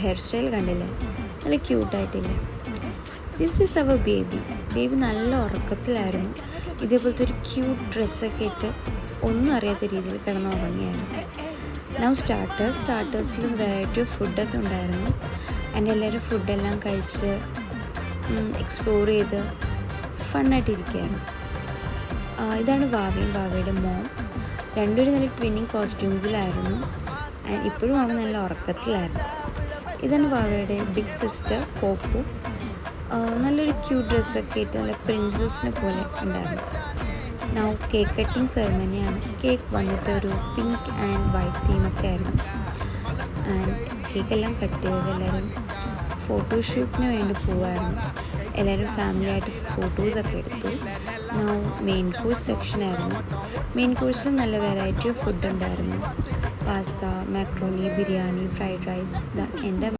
Hair style കണ്ടില്ലേ, നല്ല ക്യൂട്ടായിട്ടില്ലേ. This is our baby. Baby നല്ല ഉറക്കത്തിലായിരുന്നു. ഇതേപോലത്തെ ഒരു ക്യൂട്ട് ഡ്രസ്സൊക്കെ ഇട്ട് ഒന്നും അറിയാത്ത രീതിയിൽ കിടന്ന് ഉറങ്ങിയായിരുന്നു. നൗ സ്റ്റാർട്ടേഴ്സിൽ വെറൈറ്റി ഓഫ് ഫുഡൊക്കെ ഉണ്ടായിരുന്നു. ആൻഡ് എല്ലാവരും ഫുഡെല്ലാം കഴിച്ച് എക്സ്പ്ലോർ ചെയ്ത് ഫണ്ണായിട്ടിരിക്കുകയായിരുന്നു. ഇതാണ് വാവയും വാവയുടെ മോം. രണ്ടുപേരും നല്ല ട്വിന്നിങ് കോസ്റ്റ്യൂംസിലായിരുന്നു. ആൻഡ് ഇപ്പോഴും അവൻ നല്ല ഉറക്കത്തിലായിരുന്നു. ഇതാണ് വാവയുടെ ബിഗ് സിസ്റ്റർ പോപ്പു. നല്ലൊരു ക്യൂട്ട് ഡ്രസ്സൊക്കെ ഇട്ട് നല്ല പ്രിൻസസിനെ പോലെ ഉണ്ടായിരുന്നു. നൗ കേക്ക് കട്ടിങ് സെറമണിയാണ്. കേക്ക് വന്നിട്ട് ഒരു പിങ്ക് ആൻഡ് വൈറ്റ് തീമൊക്കെ ആയിരുന്നു. ആൻഡ് കേക്കെല്ലാം കട്ട് ചെയ്ത് എല്ലാവരും ഫോട്ടോഷൂട്ടിന് വേണ്ടി പോവായിരുന്നു. എല്ലാവരും ഫാമിലിയായിട്ട് ഫോട്ടോസൊക്കെ എടുത്തു. നൗ മെയിൻ കോഴ്സ് സെക്ഷനായിരുന്നു. മെയിൻ കോഴ്സിലും നല്ല വെറൈറ്റി ഓഫ് ഫുഡ് ഉണ്ടായിരുന്നു. Pasta, macaroni, biryani, fried rice. എൻ്റെ